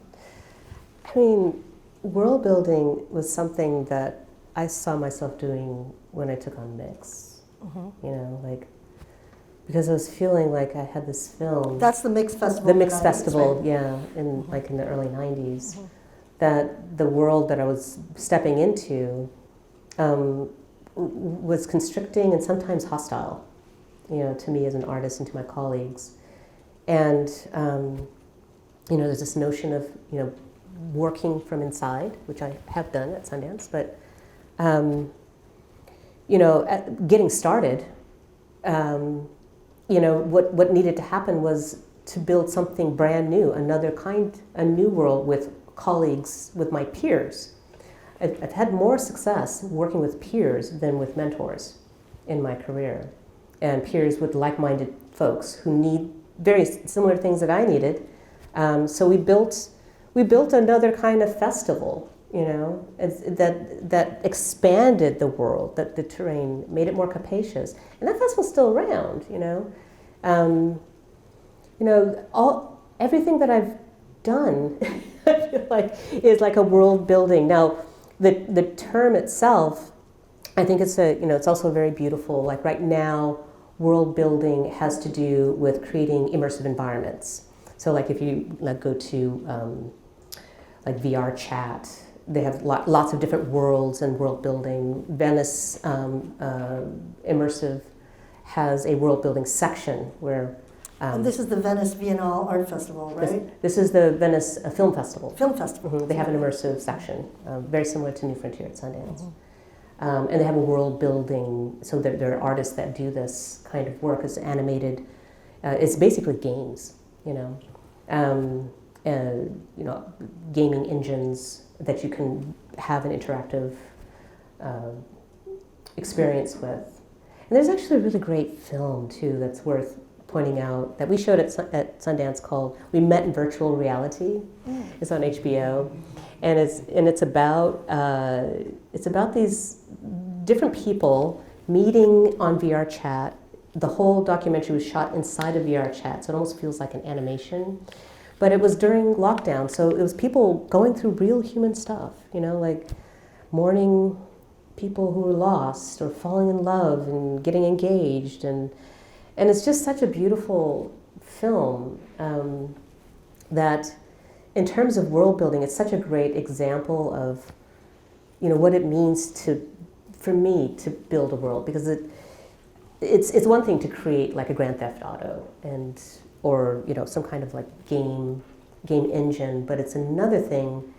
I mean, world building was something that I saw myself doing when I took on mix. Mm-hmm. because I was feeling like I had this film. That's the Mix Festival. The Mix in the 90s, Festival, right? yeah, in like in the early 90s. That the world that I was stepping into was constricting and sometimes hostile, to me as an artist and to my colleagues. And, there's this notion of, working from inside, which I have done at Sundance, but, getting started, what needed to happen was to build something brand new, a new world with colleagues, with my peers. I've had more success working with peers than with mentors in my career, and peers with like-minded folks who need very similar things that I needed. So we built another kind of festival, that expanded the world, that the terrain made it more capacious, and that festival's still around. Everything that I've done, I feel like, is like a world building. Now, the term itself, I think it's also very beautiful. Like right now, world building has to do with creating immersive environments. So like if you go to like VR chat, they have lots of different worlds and world building. Venice Immersive has a world building section where and this is the Venice Biennale Art Festival, right? This is the Venice Film Festival. Film Festival. Mm-hmm. They have an immersive section, very similar to New Frontier at Sundance. And they have a world building, so there are artists that do this kind of work. It's animated, it's basically games, gaming engines that you can have an interactive experience with. And there's actually a really great film too that's worth pointing out that we showed at Sundance called "We Met in Virtual Reality." It's on HBO, and it's about these different people meeting on VR chat. The whole documentary was shot inside of VR chat, so it almost feels like an animation. But it was during lockdown, so it was people going through real human stuff, like mourning people who were lost or falling in love and getting engaged, and it's just such a beautiful film that, in terms of world building, it's such a great example of, what it means for me to build a world, because it's one thing to create like a Grand Theft Auto or some kind of like game engine, but it's another thing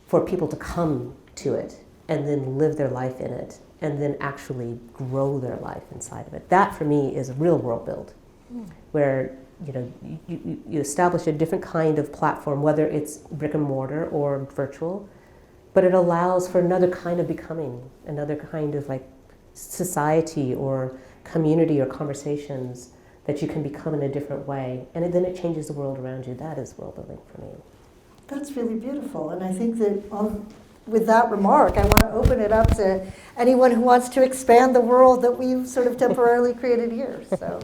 for people to come to it and then live their life in it and then actually grow their life inside of it. That for me is a real world build, where you establish a different kind of platform, whether it's brick and mortar or virtual, but it allows for another kind of becoming, another kind of like society or community or conversations that you can become in a different way, and then it changes the world around you. That is world building for me. That's really beautiful, and I think that with that remark, I want to open it up to anyone who wants to expand the world that we've sort of temporarily created here. So,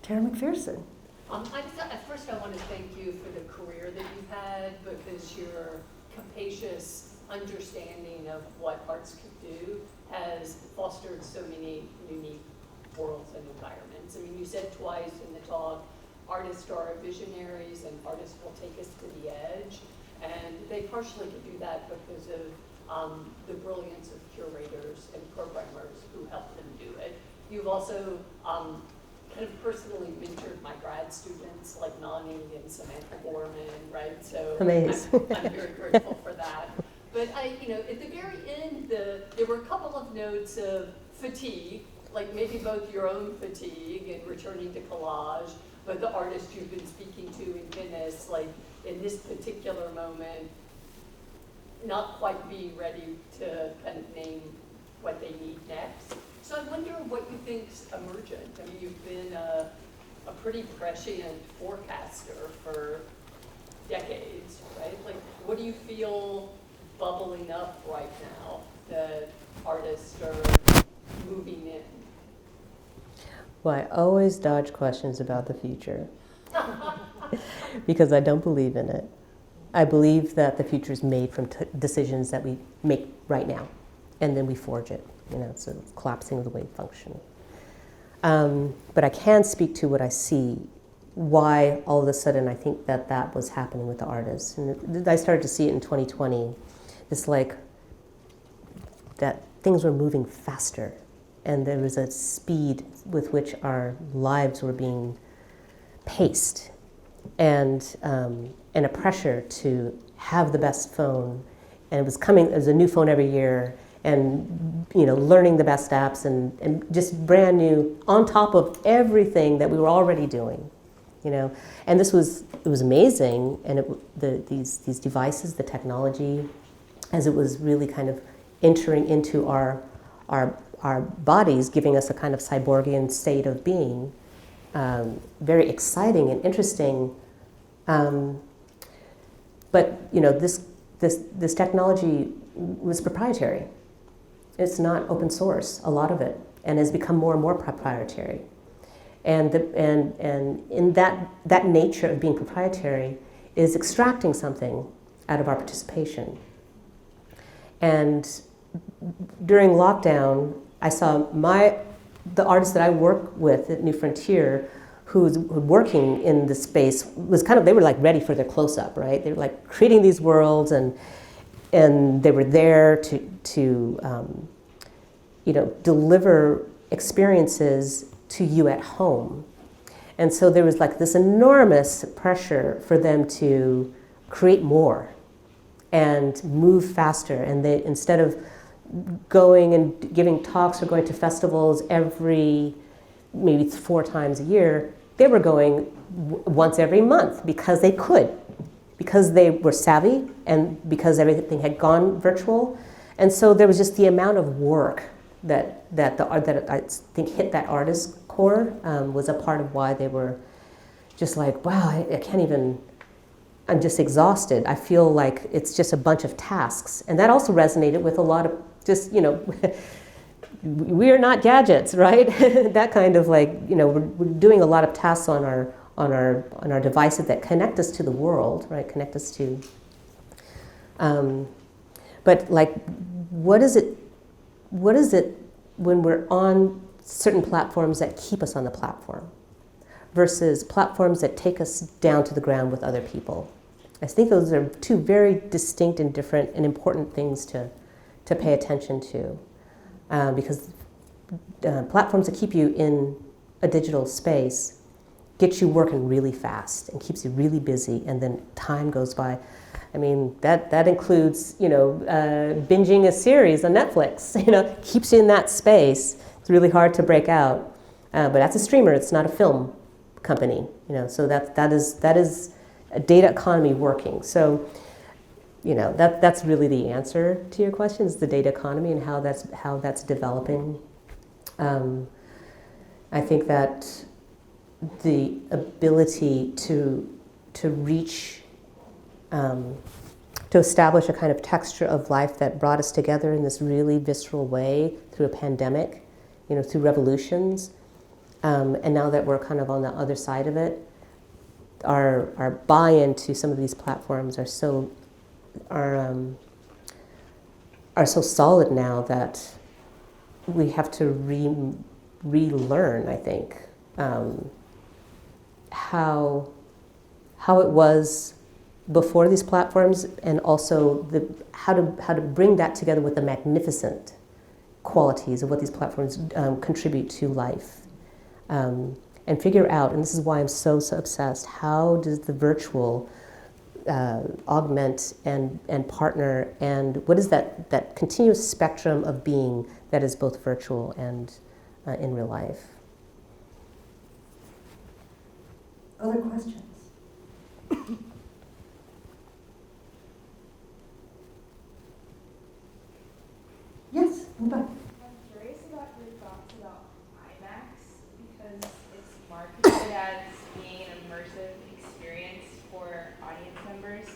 Tara McPherson. First, I want to thank you for the career that you've had, because your capacious understanding of what arts could do has fostered so many unique worlds and environments. I mean, you said twice in the talk, artists are visionaries and artists will take us to the edge. And they partially could do that because of the brilliance of curators and programmers who help them do it. You've also kind of personally mentored my grad students like Nani and Samantha Gorman, right? So amazing. I'm very grateful for that. But at the very end, there were a couple of notes of fatigue, like maybe both your own fatigue and returning to collage, but the artists you've been speaking to in Venice, like in this particular moment, not quite being ready to kind of name what they need next. So I wonder what you think's emergent. I mean, you've been a pretty prescient forecaster for decades, right? Like, what do you feel bubbling up right now that artists are moving in? Well, I always dodge questions about the future because I don't believe in it. I believe that the future is made from decisions that we make right now, and then we forge it. It's a collapsing of the wave function. But I can speak to what I see, why all of a sudden I think that that was happening with the artists. And I started to see it in 2020. It's like that things were moving faster, and there was a speed with which our lives were being paced, and a pressure to have the best phone. And it was coming as a new phone every year, and learning the best apps, and just brand new on top of everything that we were already doing, And it was amazing, and these devices, the technology, as it was really kind of entering into our bodies, giving us a kind of cyborgian state of being, very exciting and interesting. But this technology was proprietary. It's not open source, a lot of it, and has become more and more proprietary. And in that nature of being proprietary is extracting something out of our participation. And during lockdown, I saw the artist that I work with at New Frontier, who's working in the space, was they were like ready for their close-up, right? They were like creating these worlds, and they were there to deliver experiences to you at home. And so there was like this enormous pressure for them to create more and move faster. And they, instead of going and giving talks or going to festivals maybe 4 times a year, they were going once every month because they could, because they were savvy, and because everything had gone virtual. And so there was just the amount of work that I think hit that artist core, was a part of why they were just like, wow, I can't even, I'm just exhausted. I feel like it's just a bunch of tasks. And that also resonated with a lot of just, we are not gadgets, right? That kind of like, we're doing a lot of tasks on our devices that connect us to the world, right? Connect us to, but like, what is it when we're on certain platforms that keep us on the platform versus platforms that take us down to the ground with other people? I think those are 2 very distinct and different and important things to pay attention to, because platforms that keep you in a digital space get you working really fast and keeps you really busy, and then time goes by. I mean, that includes, binging a series on Netflix, keeps you in that space. It's really hard to break out. But that's a streamer, it's not a film company, so that is a data economy working. So, that's really the answer to your question, is the data economy and how that's developing. I think that the ability to reach, to establish a kind of texture of life that brought us together in this really visceral way through a pandemic, through revolutions, and now that we're kind of on the other side of it, our buy-in to some of these platforms are so solid now that we have to relearn, I think, how it was before these platforms, and also how to bring that together with the magnificent qualities of what these platforms contribute to life, and figure out, and this is why I'm so obsessed, how does the virtual augment and partner, and what is that continuous spectrum of being that is both virtual and in real life. Other questions? Yes, in the back. I'm curious about your thoughts about IMAX, because it's marketed as being an immersive experience for audience members.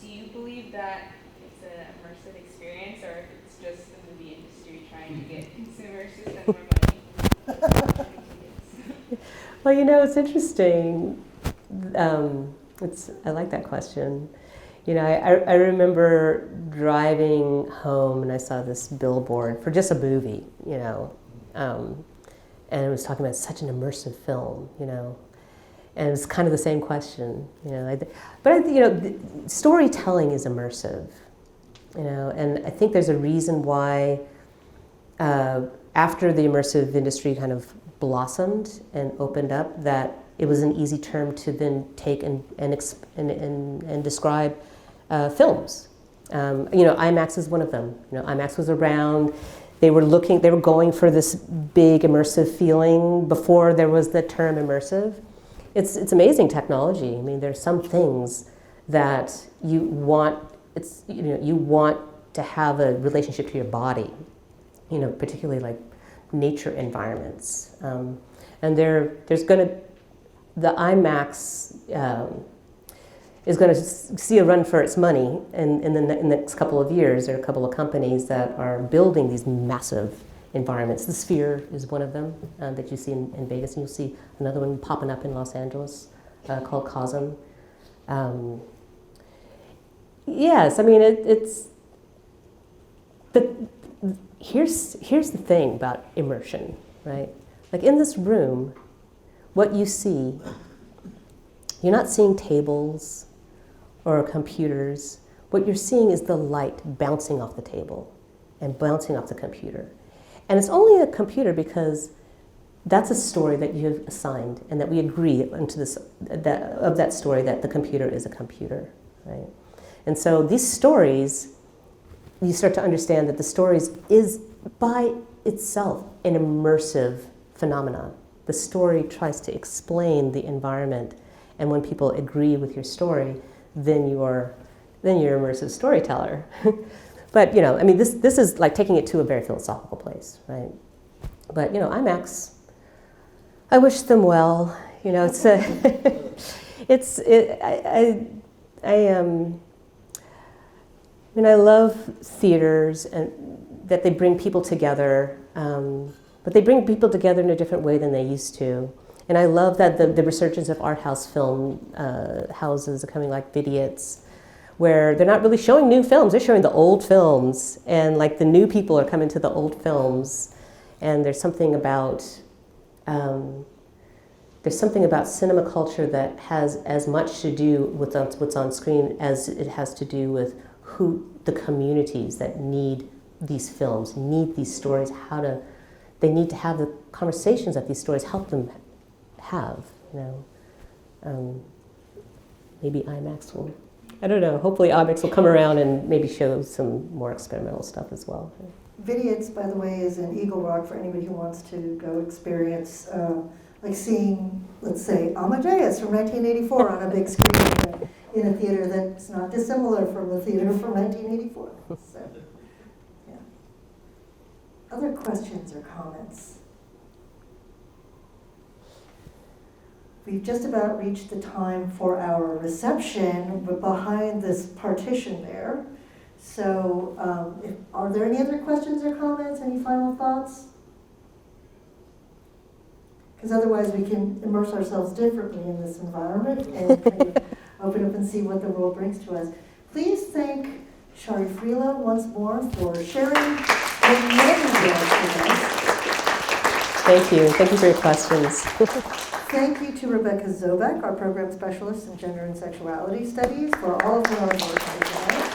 Do you believe that it's an immersive experience, or if it's just the movie industry trying to get consumers to spend more money? Well, it's interesting. I like that question. I remember driving home and I saw this billboard for just a movie, and it was talking about such an immersive film, you know. And it was kind of the same question, you know. Storytelling is immersive, you know, and I think there's a reason why after the immersive industry kind of blossomed and opened up, that it was an easy term to then take and describe films. IMAX is one of them. IMAX was around. They were going for this big immersive feeling before there was the term immersive. It's amazing technology. I mean, there's some things that you want. You want to have a relationship to your body. Particularly like nature environments. And there's going to the IMAX is going to see a run for its money in the next couple of years. There are a couple of companies that are building these massive environments. The Sphere is one of them that you see in Vegas, and you'll see another one popping up in Los Angeles called Cosm. Yes, I mean it's. But here's the thing about immersion, right? Like in this room, what you see, you're not seeing tables or computers. What you're seeing is the light bouncing off the table and bouncing off the computer. And it's only a computer because that's a story that you have assigned and that we agree of that story that the computer is a computer, right? And so these stories, you start to understand that the stories is by itself an immersive phenomenon. The story tries to explain the environment, and when people agree with your story, then you're an immersive storyteller. But this is like taking it to a very philosophical place, right? But IMAX, I wish them well. I love theaters and that they bring people together, but they bring people together in a different way than they used to. And I love that the resurgence of art house film houses are coming, like Vidiots, where they're not really showing new films, they're showing the old films, and like the new people are coming to the old films. And there's something about cinema culture that has as much to do with what's on screen as it has to do with who the communities that need these films, need these stories, they need to have the conversations that these stories help them have, maybe IMAX will, I don't know, hopefully IMAX will come around and maybe show some more experimental stuff as well. Vidiots, by the way, is in Eagle Rock for anybody who wants to go experience, like seeing, let's say, Amadeus from 1984 on a big screen in a theater that's not dissimilar from the theater from 1984. So, yeah. Other questions or comments? We've just about reached the time for our reception, but behind this partition there. So are there any other questions or comments, any final thoughts? Because otherwise we can immerse ourselves differently in this environment and kind of open up and see what the world brings to us. Please thank Shari Frilot once more for sharing the many worlds with us. Thank you. Thank you for your questions. Thank you to Rebecca Zobek, our program specialist in Gender and Sexuality Studies, for all of her hard work today.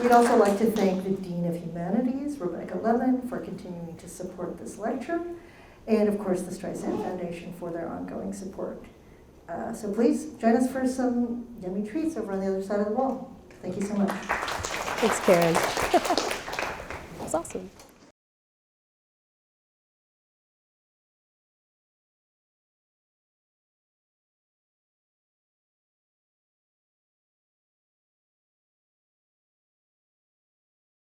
We'd also like to thank the Dean of Humanities, Rebecca Lemon, for continuing to support this lecture, and of course the Streisand Foundation for their ongoing support. So please join us for some yummy treats over on the other side of the wall. Thank you so much. Thanks, Karen. That was awesome.